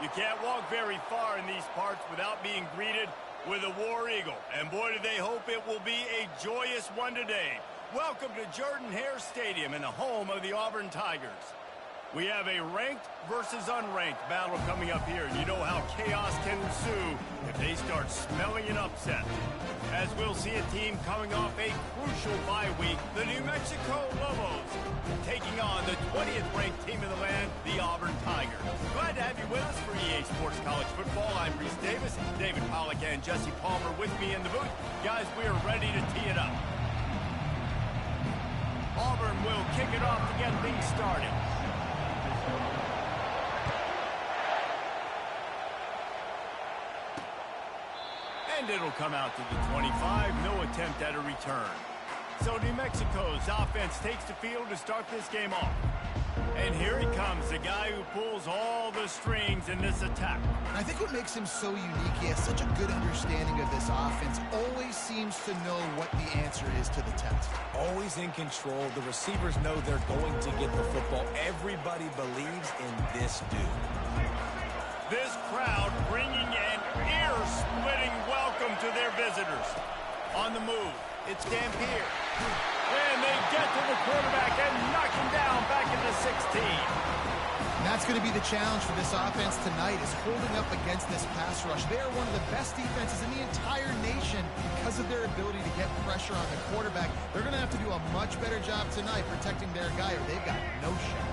You can't walk very far in these parts without being greeted with a War Eagle. And boy, do they hope it will be a joyous one today. Welcome to Jordan-Hare Stadium in the home of the Auburn Tigers. We have a ranked versus unranked battle coming up here. And you know how chaos can ensue if they start smelling an upset. As we'll see a team coming off a crucial bye week, the New Mexico Lobos taking on the 20th ranked team in the land, the Auburn Tigers. Glad to have you with us for EA Sports College Football. I'm Reese Davis, David Pollack and Jesse Palmer with me in the booth. Guys, we are ready to tee it up. Auburn will kick it off to get things started. And it'll come out to the 25. No attempt at a return. So New Mexico's offense takes the field to start this game off. And here he comes, the guy who pulls all the strings in this attack. I think what makes him so unique, he has such a good understanding of this offense. Always seems to know what the answer is to the test. Always in control. The receivers know they're going to get the football. Everybody believes in this dude. This crowd bringing an ear-splitting welcome to their visitors. On the move, it's Dampier. And they get to the quarterback and knock him down back into 16. And that's going to be the challenge for this offense tonight, is holding up against this pass rush. They are one of the best defenses in the entire nation because of their ability to get pressure on the quarterback. They're going to have to do a much better job tonight protecting their guy, or they've got no shot.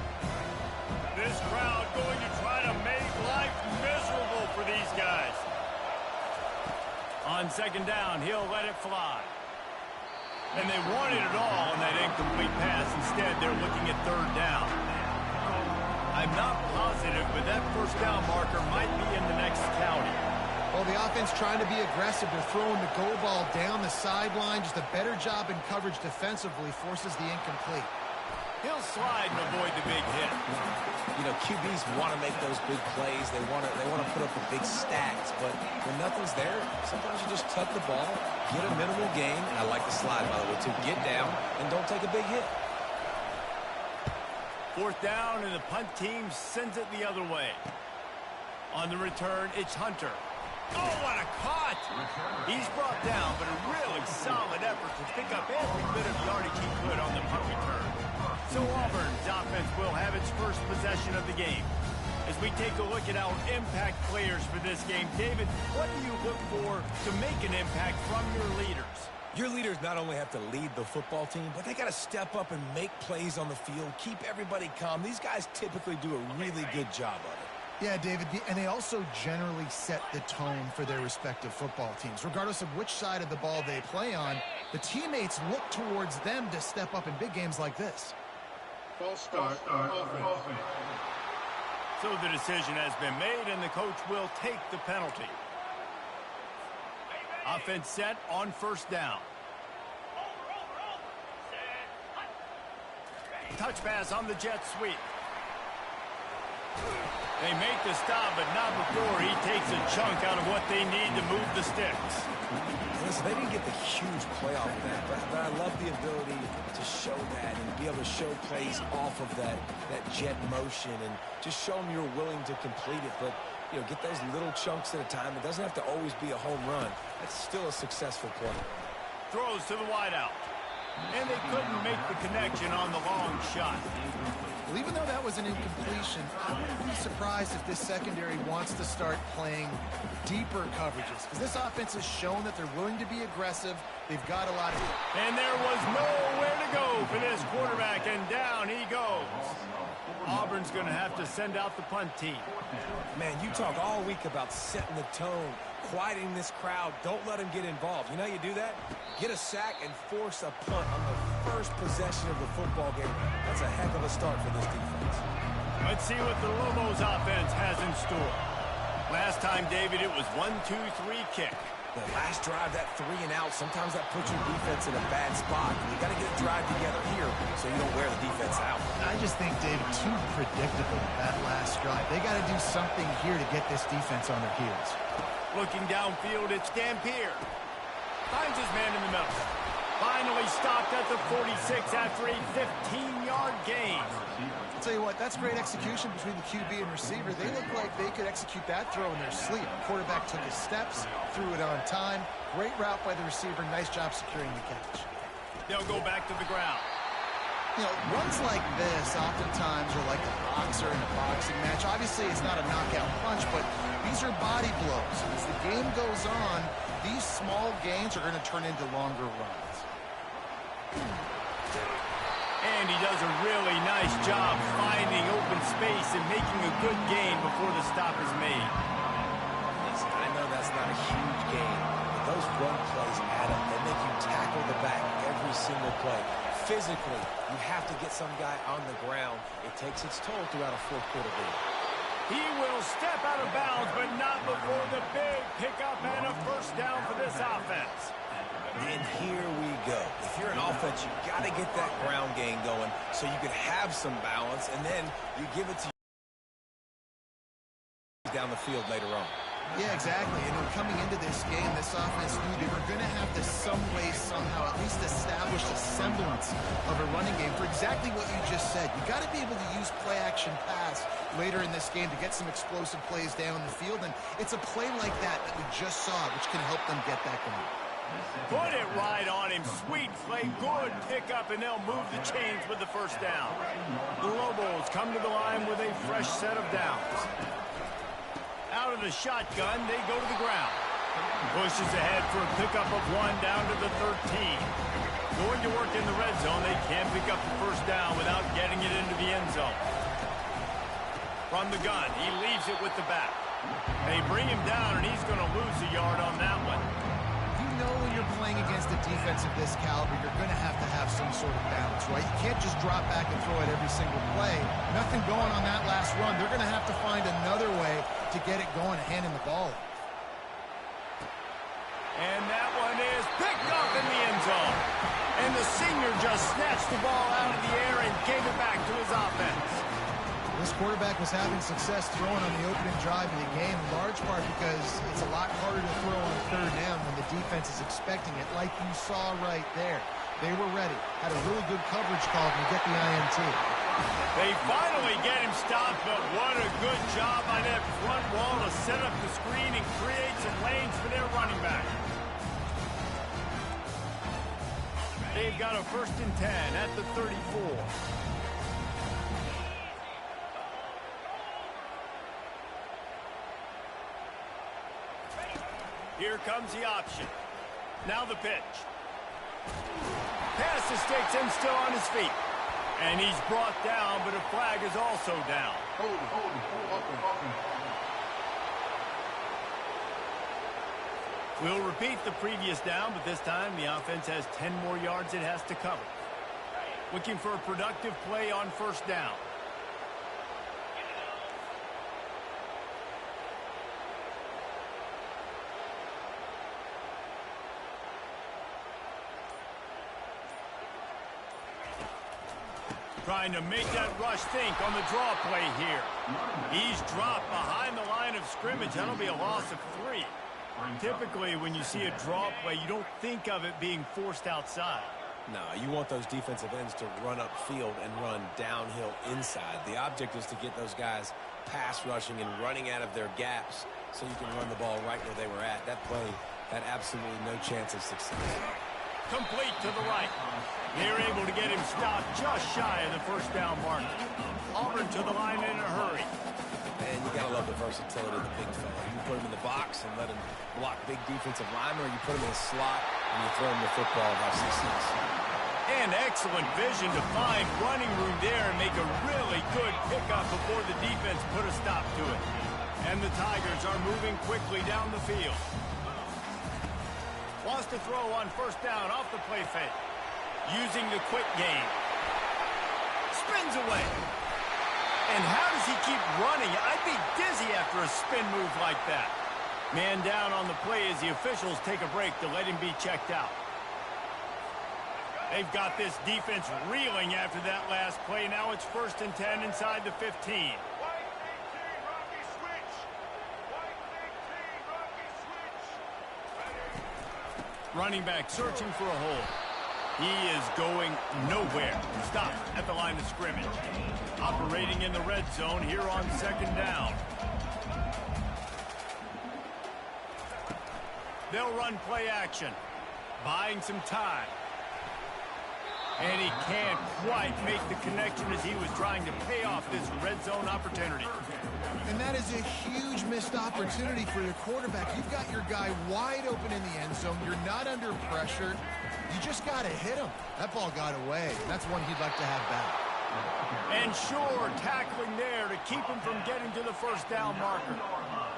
This crowd going to try to make life miserable for these guys. On second down, he'll let it fly. And they wanted it all on that incomplete pass. Instead, they're looking at third down. I'm not positive, but that first down marker might be in the next county. Well, the offense trying to be aggressive. They're throwing the go ball down the sideline. Just a better job in coverage defensively forces the incomplete. He'll slide and avoid the big hit. You know, QBs want to make those big plays. They want to put up the big stats. But when nothing's there, sometimes you just tuck the ball, get a minimal gain. And I like the slide, by the way, too. Get down and don't take a big hit. Fourth down, and the punt team sends it the other way. On the return, it's Hunter. Oh, what a caught! He's brought down, but a really solid effort to pick up every bit of yardage he could on the punt return. So Auburn's offense will have its first possession of the game. As we take a look at our impact players for this game, David, what do you look for to make an impact from your leaders? Your leaders not only have to lead the football team, but they got to step up and make plays on the field, keep everybody calm. These guys typically do a really good job of it. Yeah, David, and they also generally set the tone for their respective football teams. Regardless of which side of the ball they play on, the teammates look towards them to step up in big games like this. False start, offense. So the decision has been made, and the coach will take the penalty. Offense set on first down. Touch pass on the jet sweep. They make the stop, but not before he takes a chunk out of what they need to move the sticks. Listen, they didn't get the huge play off of that, but I love the ability to show that and be able to show plays off of that jet motion and just show them you're willing to complete it. But, you know, get those little chunks at a time. It doesn't have to always be a home run. That's still a successful play. Throws to the wideout. And they couldn't make the connection on the long shot. Well, even though that was an incompletion, I wouldn't be surprised if this secondary wants to start playing deeper coverages, because this offense has shown that they're willing to be aggressive. They've got a lot of... And there was nowhere to go for this quarterback, and down he goes. Auburn's going to have to send out the punt team. Man, you talk all week about setting the tone, quieting this crowd. Don't let them get involved. You know how you do that? Get a sack and force a punt on the first possession of the football game. That's a heck of a start for this defense. Let's see what the Lobos offense has in store. Last time, David, it was 1-2-3 kick. The last drive, that 3 and out, sometimes that puts your defense in a bad spot. You got to get a drive together here so you don't wear the defense out. I just think, David, too predictable, that last drive. They got to do something here to get this defense on their heels. Looking downfield, it's Dampier. Finds his man in the middle. Finally stopped at the 46 after a 15-yard gain. I'll tell you what, that's great execution between the QB and receiver. They look like they could execute that throw in their sleep. The quarterback took his steps, threw it on time. Great route by the receiver. Nice job securing the catch. They'll go back to the ground. You know, runs like this oftentimes are like a boxer in a boxing match. Obviously, it's not a knockout punch, but these are body blows. As the game goes on, these small gains are going to turn into longer runs. And he does a really nice job finding open space and making a good gain before the stop is made. Listen, I know that's not a huge gain, but those run plays add up. They make you tackle the back every single play. Physically, you have to get some guy on the ground. It takes its toll throughout a fourth-quarter game. He will step out of bounds, but not before the big pickup and a first down for this offense. And here we go. If you're an offense, you got to get that ground game going so you can have some balance, and then you give it to down the field later on. Yeah, exactly. And coming into this game, this offense knew they were going to have to some way, somehow, at least establish a semblance of a running game for exactly what you just said. You got to be able to use play-action pass later in this game to get some explosive plays down the field, and it's a play like that that we just saw, which can help them get that going. Put it right on him. Sweet play, good pickup, and they'll move the chains with the first down. The Lobos come to the line with a fresh set of downs. Out of the shotgun, they go to the ground. Pushes ahead for a pickup of 1 down to the 13. Going to work in the red zone. They can't pick up the first down without getting it into the end zone. From the gun, he leaves it with the back. They bring him down, and he's going to lose a yard on that one. You know when you're playing against a defense of this caliber, you're going to have some sort of balance, right? You can't just drop back and throw it every single play. Nothing going on that last run. They're going to have to find another way to get it going and handing the ball. And that one is picked up in the end zone. And the senior just snatched the ball out of the air and gave it back to his offense. This quarterback was having success throwing on the opening drive of the game, in large part because it's a lot harder to throw on third down when the defense is expecting it, like you saw right there. They were ready, had a really good coverage call to get the INT. They finally get him stopped, but what a good job by that front wall to set up the screen and create some lanes for their running back. They've got a 1st and 10 at the 34. Here comes the option. Now the pitch. Pass escapes him, still on his feet. And he's brought down, but a flag is also down. We'll repeat the previous down, but this time the offense has 10 more yards it has to cover. Looking for a productive play on 1st down. Trying to make that rush think on the draw play here. He's dropped behind the line of scrimmage. That'll be a loss of 3. Typically, when you see a draw play, you don't think of it being forced outside. No, you want those defensive ends to run upfield and run downhill inside. The object is to get those guys pass rushing and running out of their gaps so you can run the ball right where they were at. That play had absolutely no chance of success. Complete to the right. They're able to get him stopped just shy of the 1st down mark. Auburn to the line in a hurry. And you got to love the versatility of the big fella. You put him in the box and let him block big defensive linemen, or you put him in a slot and you throw him the football and have success. And excellent vision to find running room there and make a really good pickup before the defense put a stop to it. And the Tigers are moving quickly down the field. Wants to throw on 1st down off the play fake. Using the quick game. Spins away. And how does he keep running? I'd be dizzy after a spin move like that. Man down on the play as the officials take a break to let him be checked out. They've got this defense reeling after that last play. Now it's 1st and 10 inside the 15. Running back searching for a hole. He is going nowhere. Stop at the line of scrimmage. Operating in the red zone here on second down. They'll run play action, buying some time. And he can't quite make the connection as he was trying to pay off this red zone opportunity. And that is a huge missed opportunity for your quarterback. You've got your guy wide open in the end zone. You're not under pressure. You just got to hit him. That ball got away. That's one he'd like to have back. And sure, tackling there to keep him from getting to the first down marker.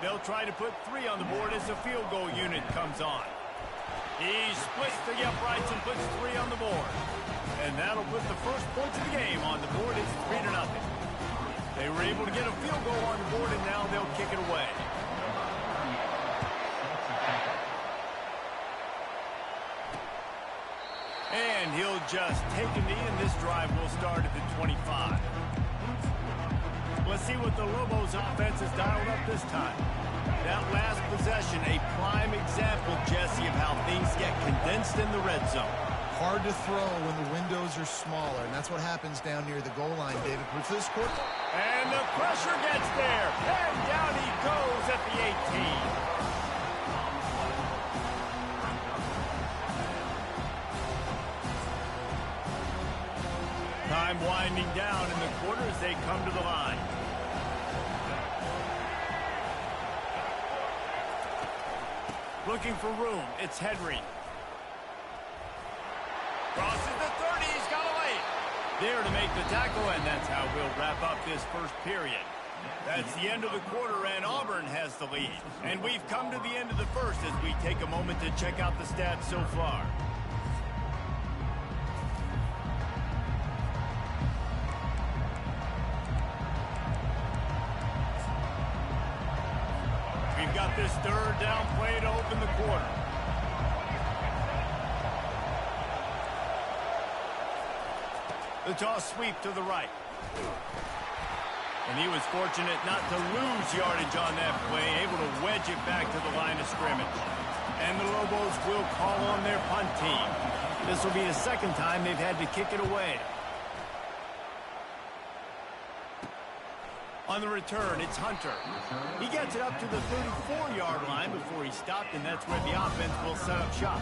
They'll try to put 3 on the board as the field goal unit comes on. He splits the uprights and puts 3 on the board. And that'll put the first points of the game on the board. It's 3-0. They were able to get a field goal on the board, and now they'll kick it away. And he'll just take a knee, and this drive will start at the 25. Let's see what the Lobos offense has dialed up this time. That last possession, a prime example, Jesse, of how things get condensed in the red zone. Hard to throw when the windows are smaller, and that's what happens down near the goal line, David. For this quarter. And the pressure gets there. And down he goes at the 18. Time winding down in the quarter as they come to the line. Looking for room. It's Henry. Crosses the 30. He's got a lane. There to make the tackle, and that's how we'll wrap up this first period. That's the end of the quarter, and Auburn has the lead. And we've come to the end of the first as we take a moment to check out the stats so far. We've got this third down play to open the quarter. The toss sweep to the right. And he was fortunate not to lose yardage on that play, able to wedge it back to the line of scrimmage. And the Lobos will call on their punt team. This will be the second time they've had to kick it away. On the return, it's Hunter. He gets it up to the 34-yard line before he stopped, and that's where the offense will set up shop.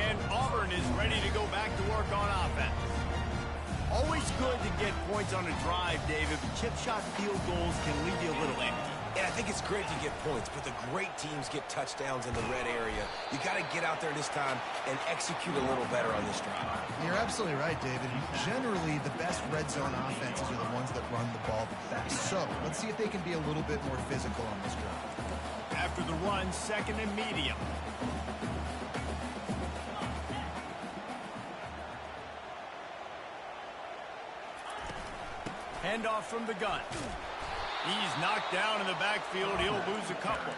And Auburn is ready to go back to work on offense. Always good to get points on a drive, David, but chip shot field goals can leave you a little empty. And I think it's great to get points, but the great teams get touchdowns in the red area. You got to get out there this time and execute a little better on this drive. You're absolutely right, David. Generally, the best red zone offenses are the ones that run the ball the best. So let's see if they can be a little bit more physical on this drive. After the run, second and medium. Handoff from the gun. He's knocked down in the backfield. He'll lose a couple.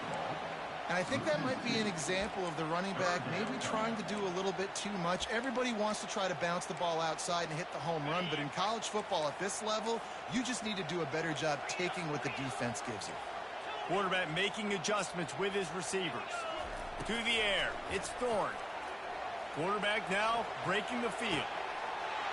And I think that might be an example of the running back maybe trying to do a little bit too much. Everybody wants to try to bounce the ball outside and hit the home run, but in college football at this level, you just need to do a better job taking what the defense gives you. Quarterback making adjustments with his receivers. To the air, it's Thorne. Quarterback now breaking the field.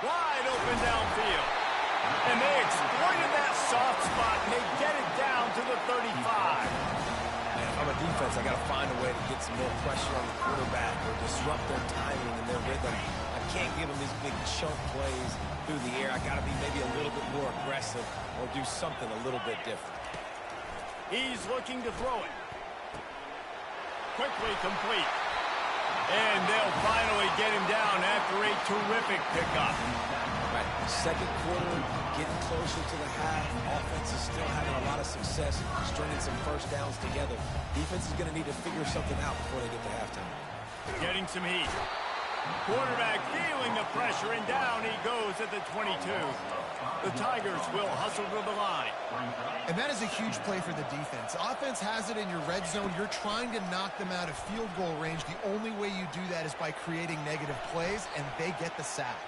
Wide open downfield. And they exploited that soft spot, and they get it down to the 35. Man, if I'm a defense, I got to find a way to get some more pressure on the quarterback or disrupt their timing and their rhythm. I can't give them these big chunk plays through the air. I got to be maybe a little bit more aggressive or do something a little bit different. He's looking to throw it. Quickly complete. And they'll finally get him down after a terrific pickup. Right. Second quarter, getting closer to the half. Offense is still having a lot of success stringing some first downs together. Defense is going to need to figure something out before they get to halftime. Getting some heat. Quarterback feeling the pressure, and down he goes at the 22. The Tigers will hustle to the line. And that is a huge play for the defense. Offense has it in your red zone. You're trying to knock them out of field goal range. The only way you do that is by creating negative plays, and they get the sack.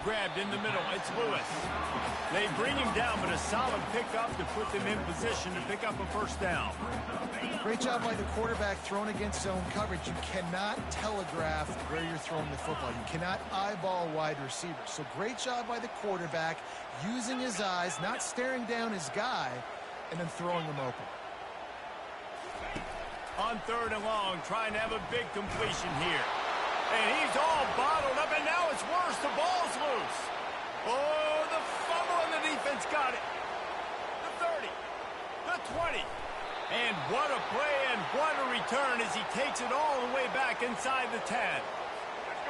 Grabbed in the middle. It's Lewis. They bring him down, but a solid pickup to put them in position to pick up a first down. Great job by the quarterback thrown against zone coverage. You cannot telegraph where you're throwing the football. You cannot eyeball wide receivers. So great job by the quarterback using his eyes, not staring down his guy, and then throwing him open. On 3rd and long, trying to have a big completion here. And he's all bottled up, and now it's worse. The ball's loose. Oh, the fumble, and the defense got it. The 30, the 20. And what a play and what a return as he takes it all the way back inside the 10.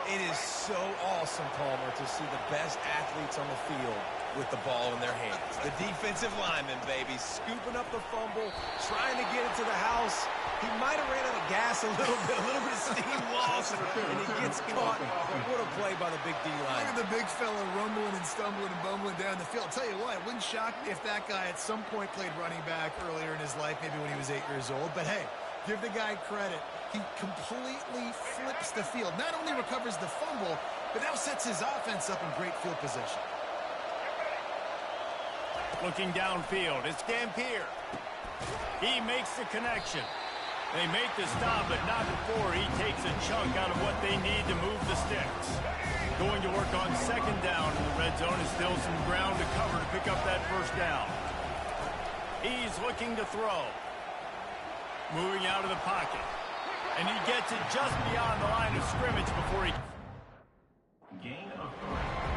It is so awesome, Palmer, to see the best athletes on the field with the ball in their hands. The defensive lineman, baby, scooping up the fumble, trying to get it to the house. He might have ran out of gas a little bit of steam loss, and he gets caught. What a play by the big D-line. Look at the big fella rumbling and stumbling and bumbling down the field. I'll tell you what, it wouldn't shock me if that guy at some point played running back earlier in his life, maybe when he was 8 years old. But hey, give the guy credit. He completely flips the field. Not only recovers the fumble, but now sets his offense up in great field position. Looking downfield, it's Gampier. He makes the connection. They make the stop, but not before he takes a chunk out of what they need to move the sticks. Going to work on 2nd down in the red zone is still some ground to cover to pick up that first down. He's looking to throw. Moving out of the pocket. And he gets it just beyond the line of scrimmage before he...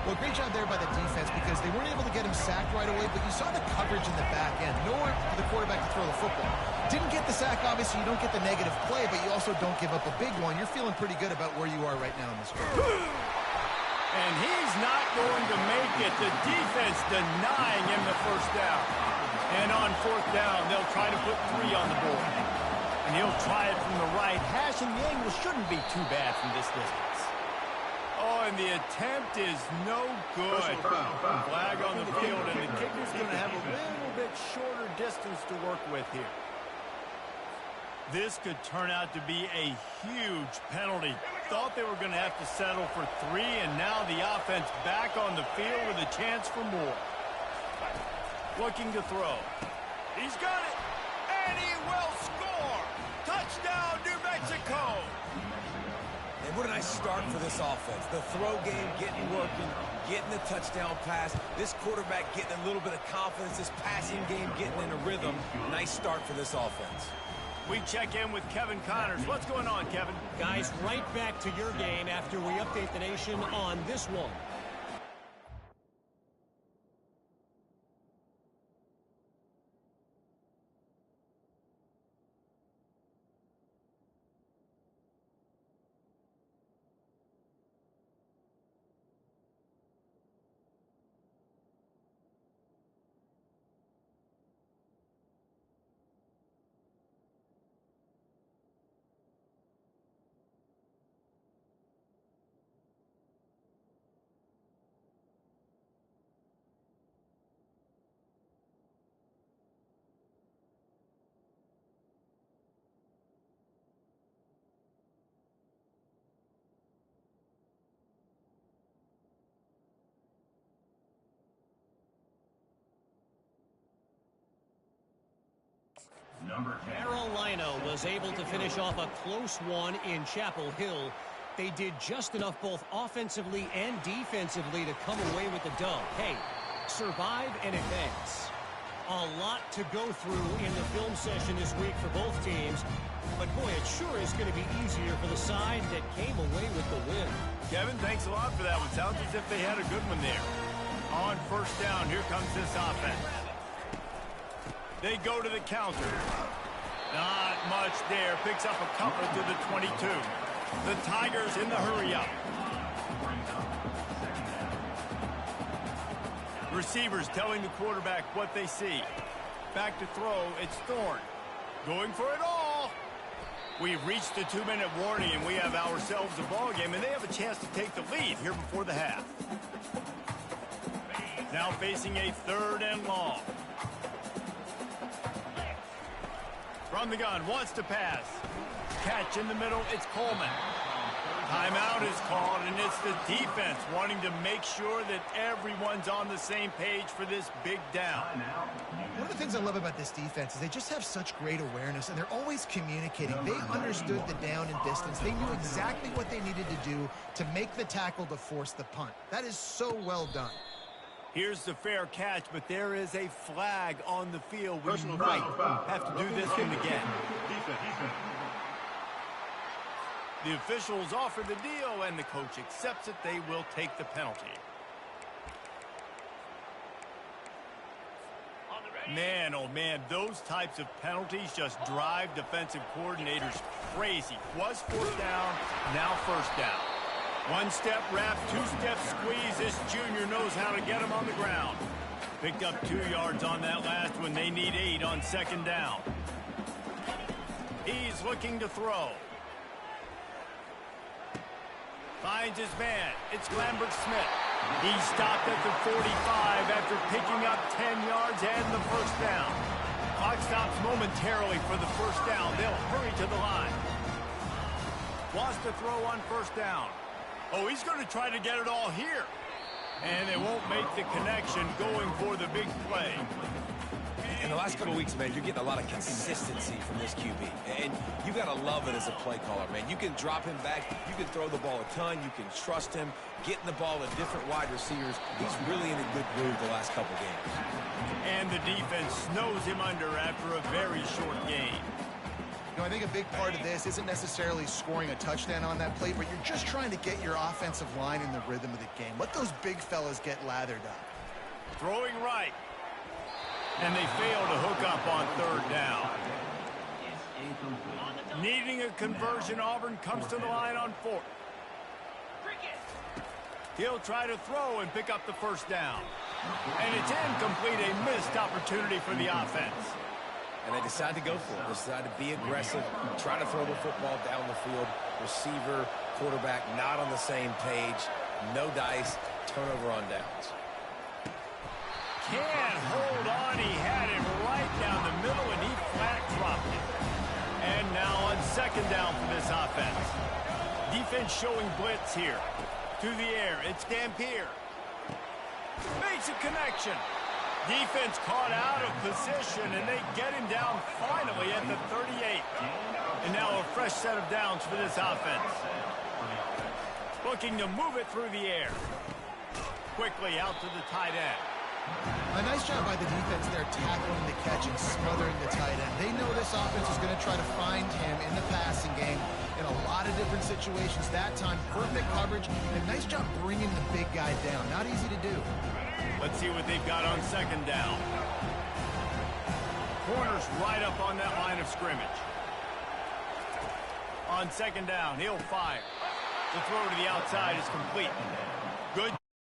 Well, great job there by the defense because they weren't able to get him sacked right away, but you saw the coverage in the back end. Nowhere for the quarterback to throw the football. Didn't get the sack, obviously. You don't get the negative play, but you also don't give up a big one. You're feeling pretty good about where you are right now in this game. And he's not going to make it. The defense denying him the first down. And on 4th down, they'll try to put 3 on the board. And he'll try it from the right hash, and the angle shouldn't be too bad from this distance. Oh, and the attempt is no good. Flag on the field, and the kicker's going to have a little bit shorter distance to work with here. This could turn out to be a huge penalty. Thought they were going to have to settle for 3, and now the offense back on the field with a chance for more. Looking to throw. He's got it, and he will score. Touchdown, New Mexico. And what a nice start for this offense. The throw game getting working, getting the touchdown pass. This quarterback getting a little bit of confidence. This passing game getting in a rhythm. Nice start for this offense. We check in with Kevin Connors. What's going on, Kevin? Guys, right back to your game after we update the nation on this one. Carolina was able to finish off a close one in Chapel Hill. They did just enough both offensively and defensively to come away with the dub. Hey, survive and advance. A lot to go through in the film session this week for both teams. But boy, it sure is going to be easier for the side that came away with the win. Kevin, thanks a lot for that one. Sounds as if they had a good one there. On 1st down, here comes this offense. They go to the counter. Not much there. Picks up a couple to the 22. The Tigers in the hurry-up. Receivers telling the quarterback what they see. Back to throw. It's Thorne. Going for it all. We've reached the 2-minute warning, and we have ourselves a ball game, and they have a chance to take the lead here before the half. Now facing a 3rd and long. From the gun, wants to pass. Catch in the middle, it's Coleman. Timeout is called, and it's the defense wanting to make sure that everyone's on the same page for this big down. One of the things I love about this defense is they just have such great awareness, and they're always communicating. They understood the down and distance. They knew exactly what they needed to do to make the tackle to force the punt. That is so well done. Here's the fair catch, but there is a flag on the field. We might have to do this one again. The officials offer the deal, and the coach accepts it. They will take the penalty. Man, oh man, those types of penalties just drive defensive coordinators crazy. Was fourth down, now first down. One-step wrap, two-step squeeze. This junior knows how to get him on the ground. Picked up 2 yards on that last one. They need 8 on second down. He's looking to throw. Finds his man. It's Lambert Smith. He stopped at the 45 after picking up 10 yards and the first down. Clock stops momentarily for the first down. They'll hurry to the line. Wants to throw on first down. Oh, he's going to try to get it all here. And they won't make the connection going for the big play. In the last couple of weeks, man, you're getting a lot of consistency from this QB. And you got to love it as a play caller, man. You can drop him back. You can throw the ball a ton. You can trust him, getting the ball to different wide receivers. He's really in a good groove the last couple games. And the defense snows him under after a very short gain. You know, I think a big part of this isn't necessarily scoring a touchdown on that play, but you're just trying to get your offensive line in the rhythm of the game. Let those big fellas get lathered up. Throwing right. And they fail to hook up on third down. Needing a conversion, Auburn comes to the line on fourth. He'll try to throw and pick up the first down. And it's incomplete, a missed opportunity for the offense. And they decide to go for it. They decide to be aggressive, try to throw the football down the field. Receiver, quarterback, not on the same page. No dice, turnover on downs. Can't hold on. He had it right down the middle, and he flat dropped it. And now on second down for this offense. Defense showing blitz here. To the air, it's Dampier. Makes a connection. Defense caught out of position, and they get him down finally at the 38. And now a fresh set of downs for this offense. Looking to move it through the air. Quickly out to the tight end. A nice job by the defense there, tackling the catch and smothering the tight end. They know this offense is going to try to find him in the passing game in a lot of different situations. That time, perfect coverage, and a nice job bringing the big guy down. Not easy to do. Let's see what they've got on second down. Corner's right up on that line of scrimmage. On second down, he'll fire. The throw to the outside is complete.